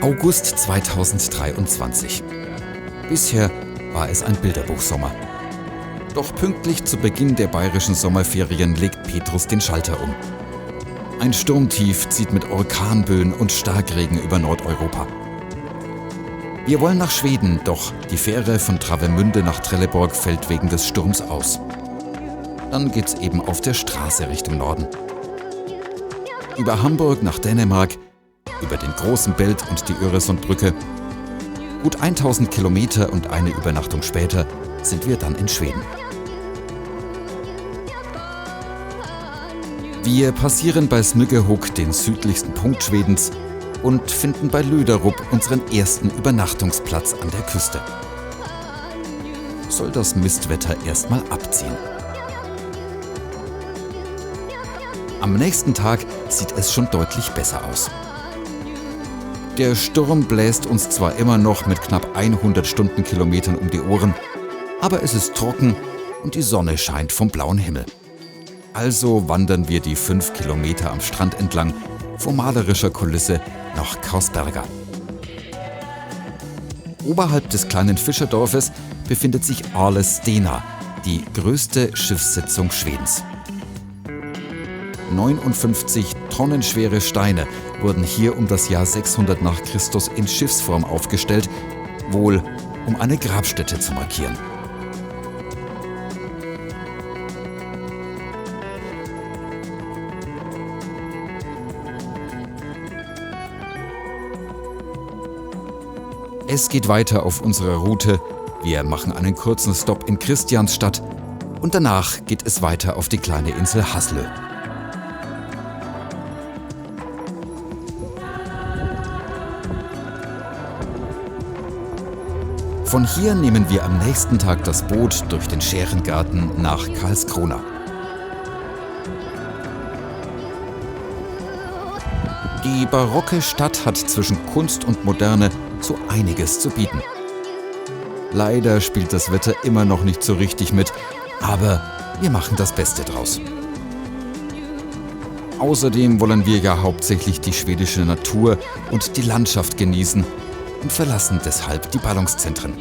August 2023. Bisher war es ein Bilderbuchsommer. Doch pünktlich zu Beginn der bayerischen Sommerferien legt Petrus den Schalter um. Ein Sturmtief zieht mit Orkanböen und Starkregen über Nordeuropa. Wir wollen nach Schweden, doch die Fähre von Travemünde nach Trelleborg fällt wegen des Sturms aus. Dann geht's eben auf der Straße Richtung Norden. Über Hamburg nach Dänemark, über den großen Belt und die Öresundbrücke. Gut 1000 Kilometer und eine Übernachtung später sind wir dann in Schweden. Wir passieren bei Smygehuk den südlichsten Punkt Schwedens und finden bei Löderup unseren ersten Übernachtungsplatz an der Küste. Soll das Mistwetter erstmal abziehen. Am nächsten Tag sieht es schon deutlich besser aus. Der Sturm bläst uns zwar immer noch mit knapp 100 Stundenkilometern um die Ohren, aber es ist trocken und die Sonne scheint vom blauen Himmel. Also wandern wir die 5 Kilometer am Strand entlang, vor malerischer Kulisse nach Kausberga. Oberhalb des kleinen Fischerdorfes befindet sich Ale Stena, die größte Schiffssitzung Schwedens. 59 Tonnen schwere Steine wurden hier um das Jahr 600 nach Christus in Schiffsform aufgestellt, wohl um eine Grabstätte zu markieren. Es geht weiter auf unserer Route. Wir machen einen kurzen Stopp in Christiansstadt und danach geht es weiter auf die kleine Insel Haslö. Von hier nehmen wir am nächsten Tag das Boot durch den Schärengarten nach Karlskrona. Die barocke Stadt hat zwischen Kunst und Moderne so einiges zu bieten. Leider spielt das Wetter immer noch nicht so richtig mit, aber wir machen das Beste draus. Außerdem wollen wir ja hauptsächlich die schwedische Natur und die Landschaft genießen und verlassen deshalb die Ballungszentren.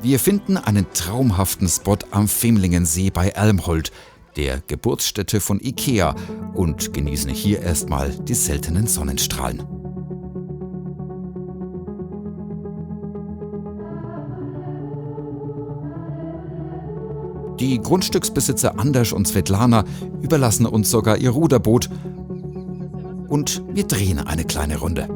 Wir finden einen traumhaften Spot am Femlingensee bei Älmhult, der Geburtsstätte von Ikea, und genießen hier erstmal die seltenen Sonnenstrahlen. Die Grundstücksbesitzer Anders und Svetlana überlassen uns sogar ihr Ruderboot und wir drehen eine kleine Runde.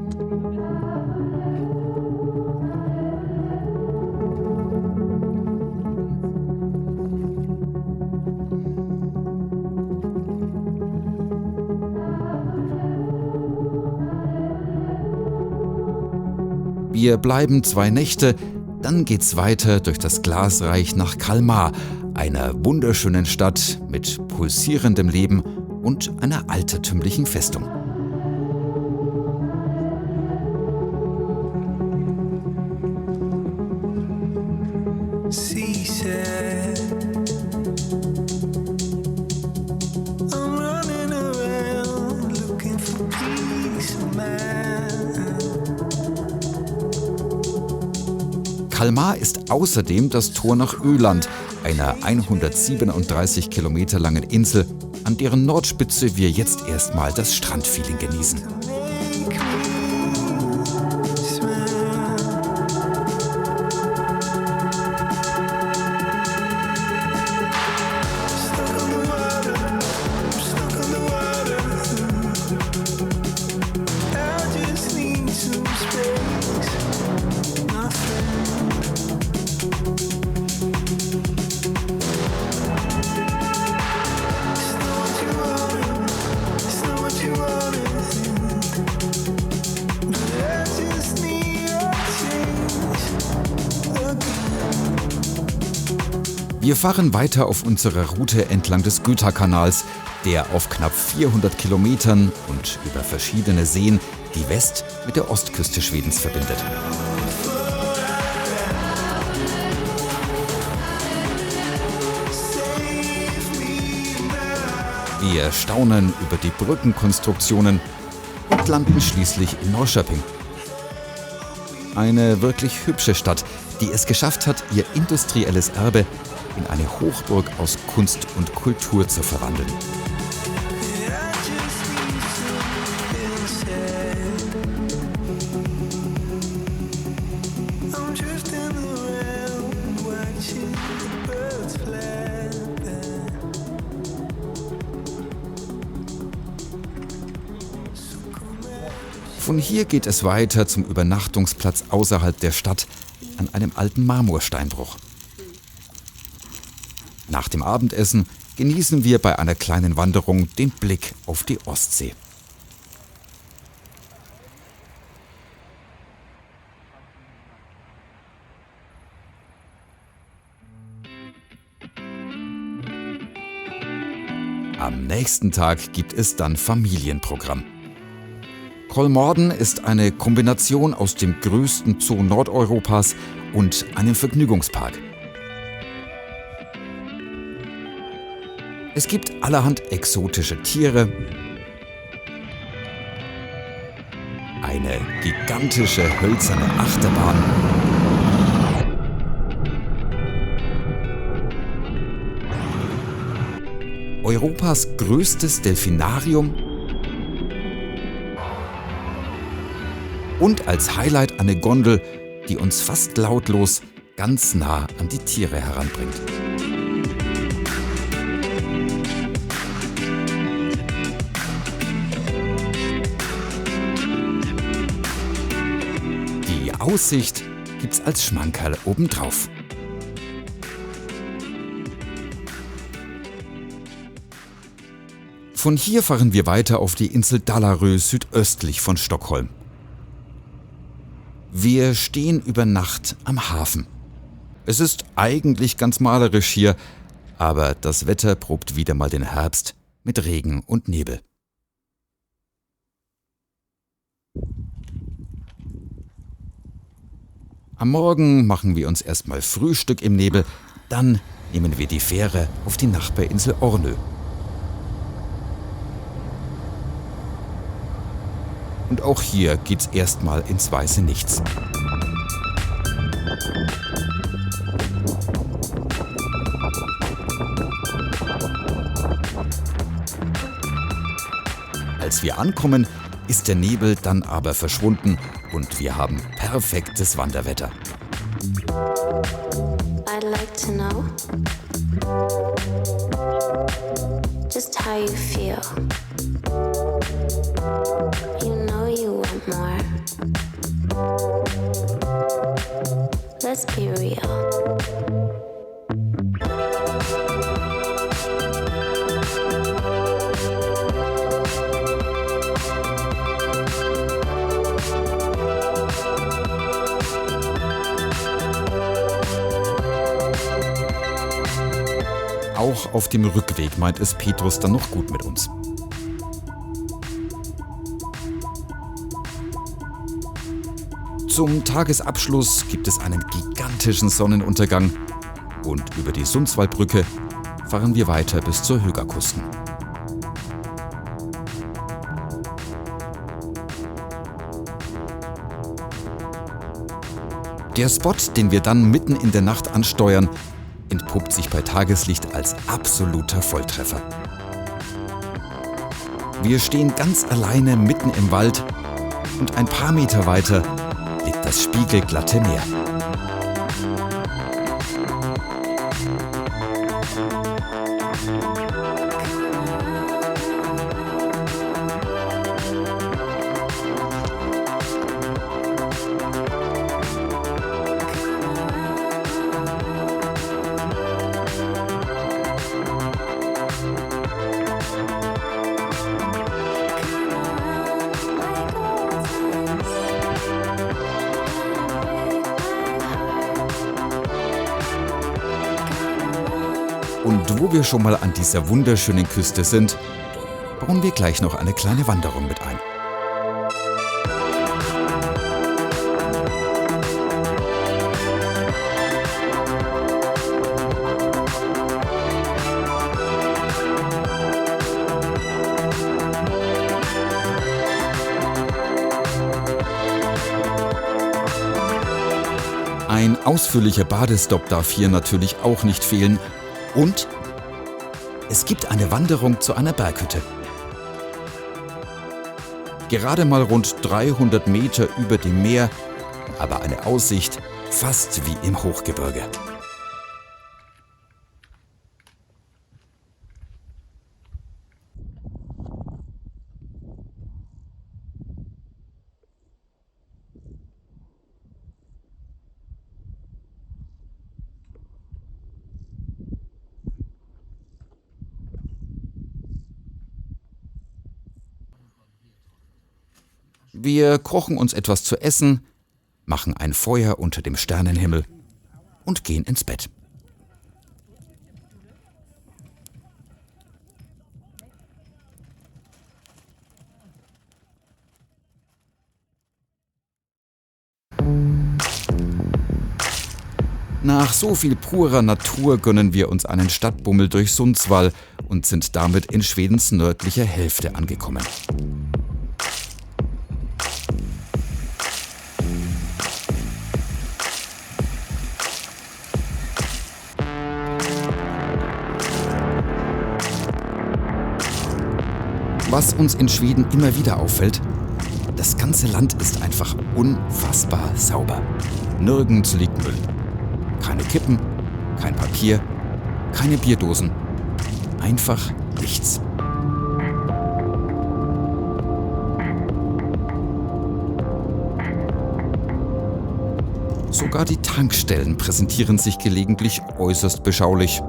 Wir bleiben 2 Nächte, dann geht's weiter durch das Glasreich nach Kalmar, einer wunderschönen Stadt mit pulsierendem Leben und einer altertümlichen Festung. Kalmar ist außerdem das Tor nach Öland, einer 137 Kilometer langen Insel, an deren Nordspitze wir jetzt erstmal das Strandfeeling genießen. Wir fahren weiter auf unserer Route entlang des Götakanals, der auf knapp 400 Kilometern und über verschiedene Seen die West- mit der Ostküste Schwedens verbindet. Wir staunen über die Brückenkonstruktionen und landen schließlich in Norrköping. Eine wirklich hübsche Stadt, die es geschafft hat, ihr industrielles Erbe in eine Hochburg aus Kunst und Kultur zu verwandeln. Von hier geht es weiter zum Übernachtungsplatz außerhalb der Stadt an einem alten Marmorsteinbruch. Nach dem Abendessen genießen wir bei einer kleinen Wanderung den Blick auf die Ostsee. Am nächsten Tag gibt es dann Familienprogramm. Kolmården ist eine Kombination aus dem größten Zoo Nordeuropas und einem Vergnügungspark. Es gibt allerhand exotische Tiere, eine gigantische hölzerne Achterbahn, Europas größtes Delfinarium und als Highlight eine Gondel, die uns fast lautlos ganz nah an die Tiere heranbringt. Die Aussicht gibt's als Schmankerl obendrauf. Von hier fahren wir weiter auf die Insel Dalarö südöstlich von Stockholm. Wir stehen über Nacht am Hafen. Es ist eigentlich ganz malerisch hier, aber das Wetter probt wieder mal den Herbst mit Regen und Nebel. Am Morgen machen wir uns erstmal Frühstück im Nebel, dann nehmen wir die Fähre auf die Nachbarinsel Ornö. Und auch hier geht's erstmal ins weiße Nichts. Als wir ankommen, ist der Nebel dann aber verschwunden und wir haben perfektes Wanderwetter. I'd like to know just how you feel. You know you want more. Let's be real. Auch auf dem Rückweg meint es Petrus dann noch gut mit uns. Zum Tagesabschluss gibt es einen gigantischen Sonnenuntergang und über die Sundsvallbrücke fahren wir weiter bis zur Högakusten. Der Spot, den wir dann mitten in der Nacht ansteuern, entpuppt sich bei Tageslicht als absoluter Volltreffer. Wir stehen ganz alleine mitten im Wald und ein paar Meter weiter liegt das spiegelglatte Meer. Und wo wir schon mal an dieser wunderschönen Küste sind, bauen wir gleich noch eine kleine Wanderung mit ein. Ein ausführlicher Badestopp darf hier natürlich auch nicht fehlen. Und es gibt eine Wanderung zu einer Berghütte. Gerade mal rund 300 Meter über dem Meer, aber eine Aussicht fast wie im Hochgebirge. Wir kochen uns etwas zu essen, machen ein Feuer unter dem Sternenhimmel und gehen ins Bett. Nach so viel purer Natur gönnen wir uns einen Stadtbummel durch Sundsvall und sind damit in Schwedens nördlicher Hälfte angekommen. Was uns in Schweden immer wieder auffällt, das ganze Land ist einfach unfassbar sauber. Nirgends liegt Müll. Keine Kippen, kein Papier, keine Bierdosen. Einfach nichts. Sogar die Tankstellen präsentieren sich gelegentlich äußerst beschaulich.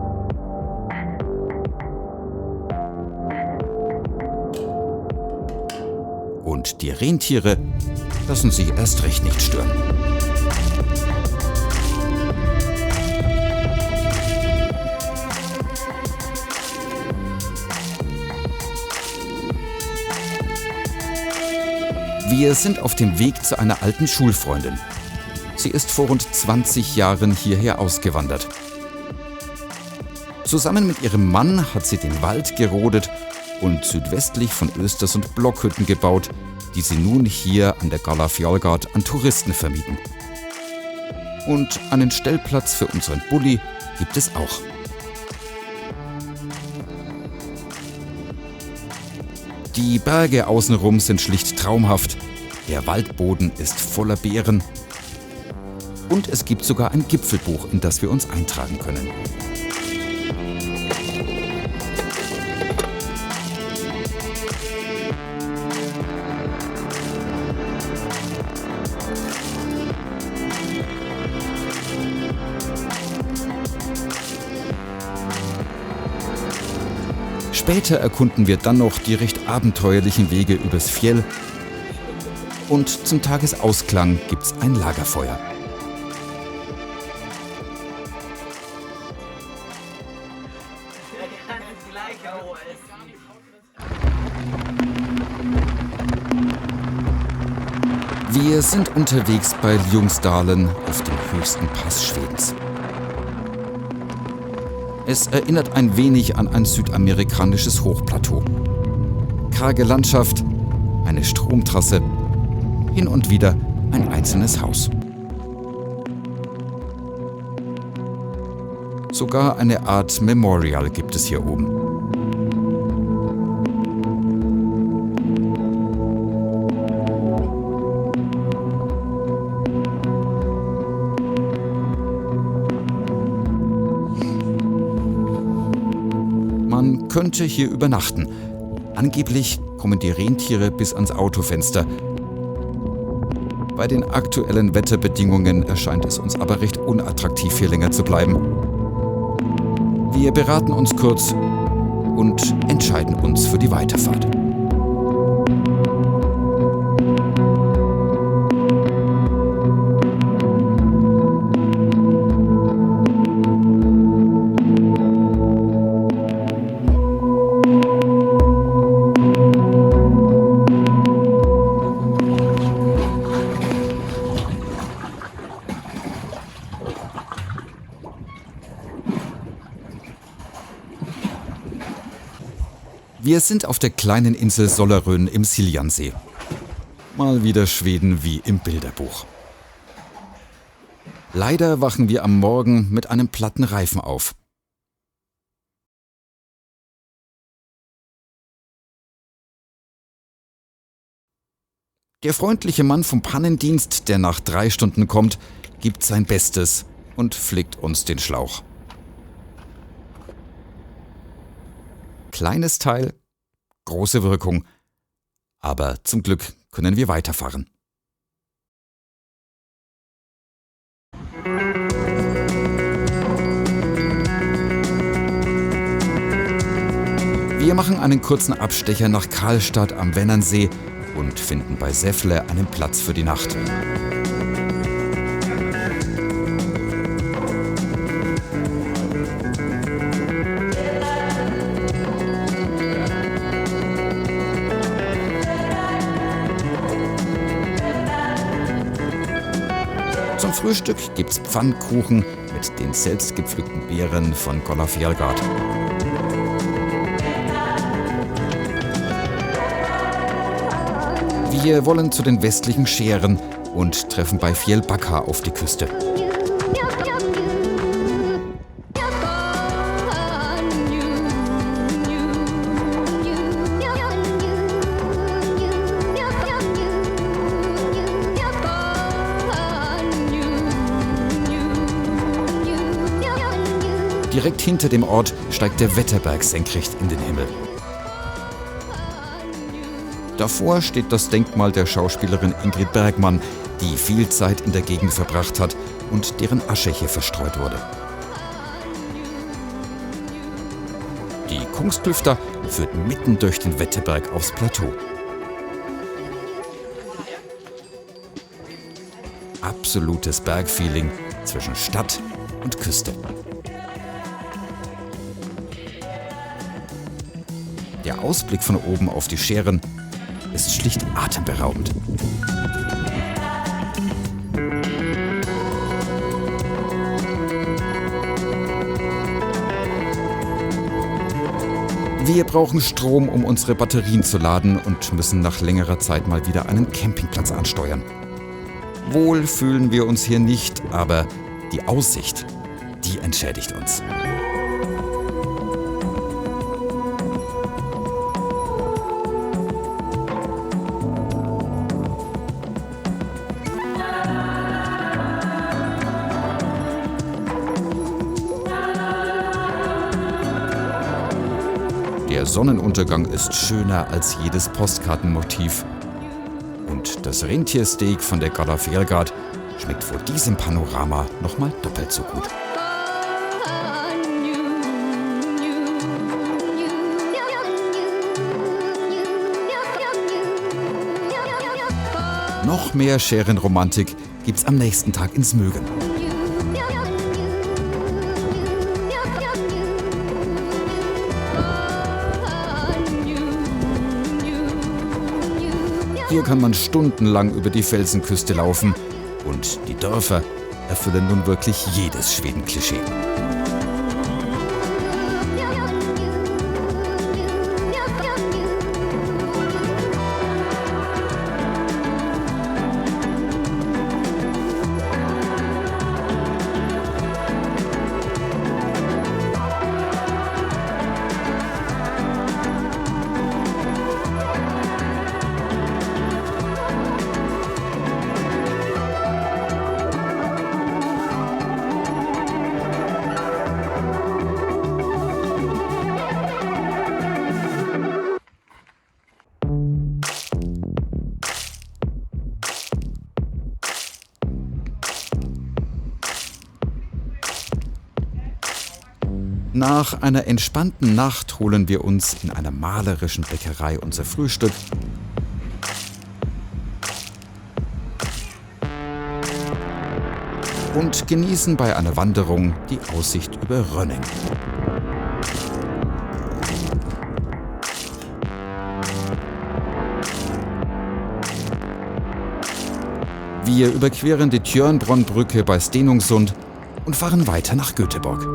Und die Rentiere lassen sich erst recht nicht stören. Wir sind auf dem Weg zu einer alten Schulfreundin. Sie ist vor rund 20 Jahren hierher ausgewandert. Zusammen mit ihrem Mann hat sie den Wald gerodet und südwestlich von Östersund Blockhütten gebaut, die sie nun hier an der Gallafjallgard an Touristen vermieten. Und einen Stellplatz für unseren Bulli gibt es auch. Die Berge außenrum sind schlicht traumhaft, der Waldboden ist voller Beeren und es gibt sogar ein Gipfelbuch, in das wir uns eintragen können. Später erkunden wir dann noch die recht abenteuerlichen Wege übers Fjell und zum Tagesausklang gibt's ein Lagerfeuer. Wir sind unterwegs bei Ljungsdalen auf dem höchsten Pass Schwedens. Es erinnert ein wenig an ein südamerikanisches Hochplateau. Karge Landschaft, eine Stromtrasse, hin und wieder ein einzelnes Haus. Sogar eine Art Memorial gibt es hier oben. Man könnte hier übernachten. Angeblich kommen die Rentiere bis ans Autofenster. Bei den aktuellen Wetterbedingungen erscheint es uns aber recht unattraktiv, hier länger zu bleiben. Wir beraten uns kurz und entscheiden uns für die Weiterfahrt. Wir sind auf der kleinen Insel Sollerön im Siljansee. Mal wieder Schweden wie im Bilderbuch. Leider wachen wir am Morgen mit einem platten Reifen auf. Der freundliche Mann vom Pannendienst, der nach 3 Stunden kommt, gibt sein Bestes und flickt uns den Schlauch. Kleines Teil, große Wirkung. Aber zum Glück können wir weiterfahren. Wir machen einen kurzen Abstecher nach Karlstad am Vennernsee und finden bei Säffle einen Platz für die Nacht. Zum Frühstück gibt's Pfannkuchen mit den selbstgepflückten Beeren von Kollafjälgard. Wir wollen zu den westlichen Schären und treffen bei Fjällbacka auf die Küste. Direkt hinter dem Ort steigt der Wetterberg senkrecht in den Himmel. Davor steht das Denkmal der Schauspielerin Ingrid Bergman, die viel Zeit in der Gegend verbracht hat und deren Asche hier verstreut wurde. Die Kungsklüfter führt mitten durch den Wetterberg aufs Plateau. Absolutes Bergfeeling zwischen Stadt und Küste. Der Ausblick von oben auf die Schären ist schlicht atemberaubend. Wir brauchen Strom, um unsere Batterien zu laden und müssen nach längerer Zeit mal wieder einen Campingplatz ansteuern. Wohl fühlen wir uns hier nicht, aber die Aussicht, die entschädigt uns. Der Sonnenuntergang ist schöner als jedes Postkartenmotiv. Und das Rentiersteak von der Kollafjälgard schmeckt vor diesem Panorama nochmal doppelt so gut. Noch mehr Schärenromantik gibt's am nächsten Tag in Smögen. Hier kann man stundenlang über die Felsenküste laufen und die Dörfer erfüllen nun wirklich jedes Schweden-Klischee. Nach einer entspannten Nacht holen wir uns in einer malerischen Bäckerei unser Frühstück und genießen bei einer Wanderung die Aussicht über Rönning. Wir überqueren die Tjörnbronnbrücke bei Stenungsund und fahren weiter nach Göteborg.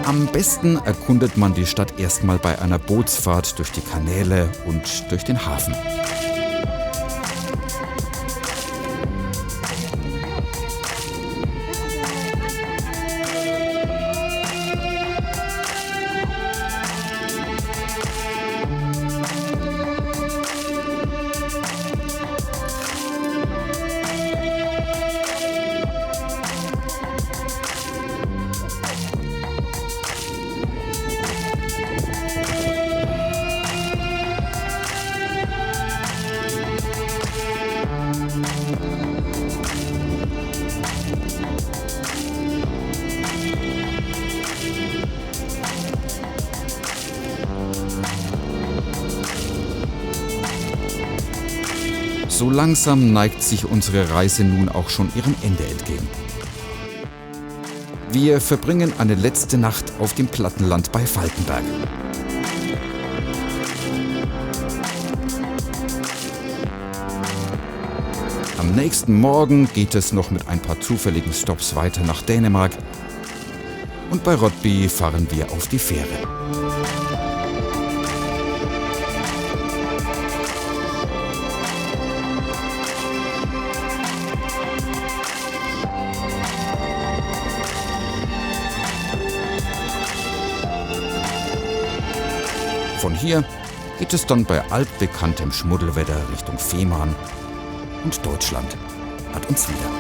Am besten erkundet man die Stadt erstmal bei einer Bootsfahrt durch die Kanäle und durch den Hafen. So langsam neigt sich unsere Reise nun auch schon ihrem Ende entgegen. Wir verbringen eine letzte Nacht auf dem Plattenland bei Falkenberg. Am nächsten Morgen geht es noch mit ein paar zufälligen Stops weiter nach Dänemark und bei Rotby fahren wir auf die Fähre. Von hier geht es dann bei altbekanntem Schmuddelwetter Richtung Fehmarn und Deutschland hat uns wieder.